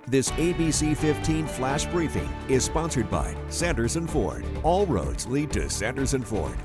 This ABC15 Flash Briefing is sponsored by Sanderson Ford. All roads lead to Sanderson Ford.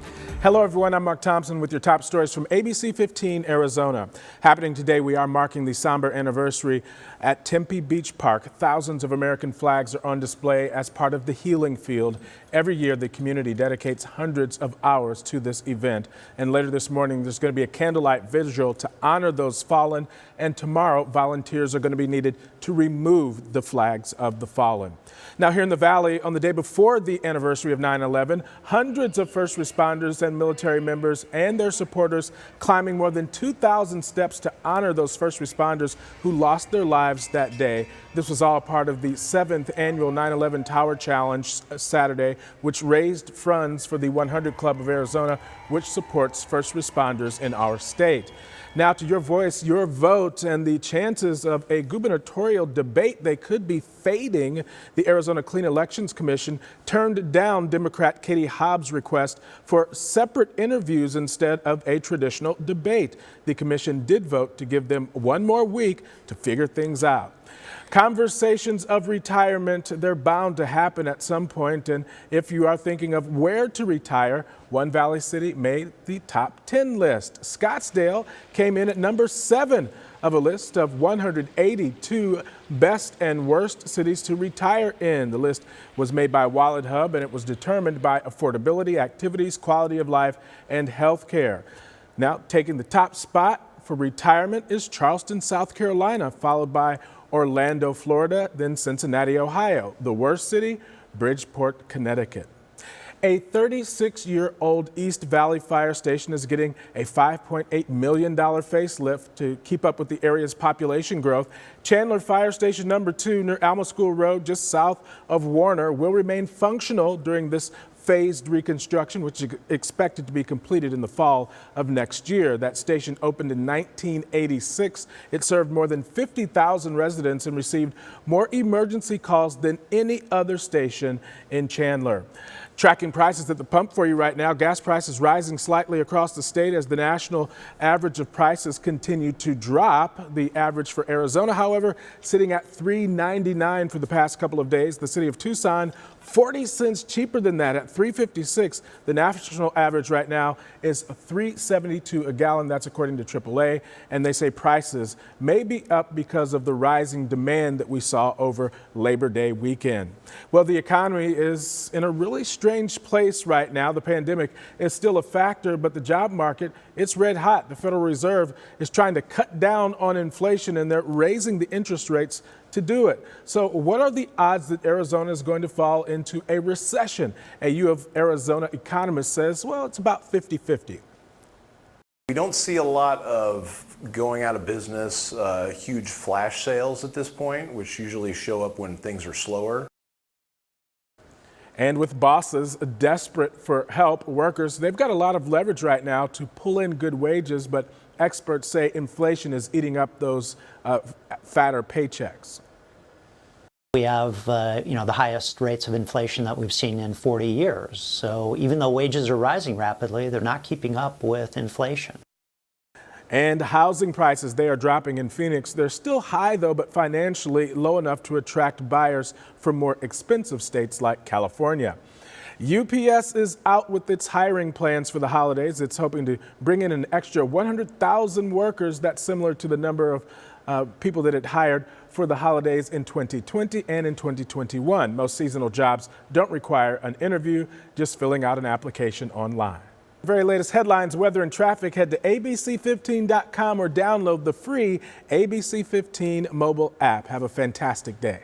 Hello everyone, I'm Mark Thompson with your top stories from ABC15 Arizona. Happening today, we are marking the somber anniversary at Tempe Beach Park. Thousands of American flags are on display as part of the Healing Field. Every year, the community dedicates hundreds of hours to this event. And later this morning, there's going to be a candlelight vigil to honor those fallen. And tomorrow, volunteers are going to be needed to remove the flags of the fallen. Now here in the Valley, on the day before the anniversary of 9/11, hundreds of first responders and military members and their supporters climbing more than 2,000 steps to honor those first responders who lost their lives that day. This was all part of the 7th annual 9/11 Tower Challenge Saturday, which raised funds for the 100 Club of Arizona, which supports first responders in our state. Now to your voice, your vote, and the chances of a gubernatorial debate. They could be fading. The Arizona Clean Elections Commission turned down Democrat Katie Hobbs' request for separate interviews instead of a traditional debate. The commission did vote to give them one more week to figure things out. Conversations of retirement, they're bound to happen at some point, and if you are thinking of where to retire, one Valley city made the top 10 list. Scottsdale came in at number 7 of a list of 182 best and worst cities to retire in. The list was made by Wallet Hub, and it was determined by affordability, activities, quality of life, and health care. Now, taking the top spot for retirement is Charleston, South Carolina, followed by Orlando, Florida, then Cincinnati, Ohio. The worst city, Bridgeport, Connecticut. A 36-year-old East Valley Fire Station is getting a $5.8 million facelift to keep up with the area's population growth. Chandler Fire Station number 2 near Alma School Road, just south of Warner, will remain functional during this phased reconstruction, which is expected to be completed in the fall of next year. That station opened in 1986. It served more than 50,000 residents and received more emergency calls than any other station in Chandler. Tracking prices at the pump for you right now. Gas prices rising slightly across the state as the national average of prices continue to drop. The average for Arizona, however, sitting at $3.99 for the past couple of days. The city of Tucson, 40 cents cheaper than that at $3.56. The national average right now is $3.72 a gallon. That's according to AAA. And they say prices may be up because of the rising demand that we saw over Labor Day weekend. Well, the economy is in a really strange place right now. The pandemic is still a factor, but the job market, it's red hot. The Federal Reserve is trying to cut down on inflation, and they're raising the interest rates to do it. So what are the odds that Arizona is going to fall into a recession? A U of Arizona economist says, well, it's about 50-50. We don't see a lot of going out of business, huge flash sales at this point, which usually show up when things are slower. And with bosses desperate for help, workers, they've got a lot of leverage right now to pull in good wages, but experts say inflation is eating up those fatter paychecks. We have, the highest rates of inflation that we've seen in 40 years. So even though wages are rising rapidly, they're not keeping up with inflation. And housing prices, they are dropping in Phoenix. They're still high, though, but financially low enough to attract buyers from more expensive states like California. UPS is out with its hiring plans for the holidays. It's hoping to bring in an extra 100,000 workers. That's similar to the number of people that it hired for the holidays in 2020 and in 2021. Most seasonal jobs don't require an interview, just filling out an application online. Very latest headlines, weather, and traffic. Head to ABC15.com or download the free ABC15 mobile app. Have a fantastic day.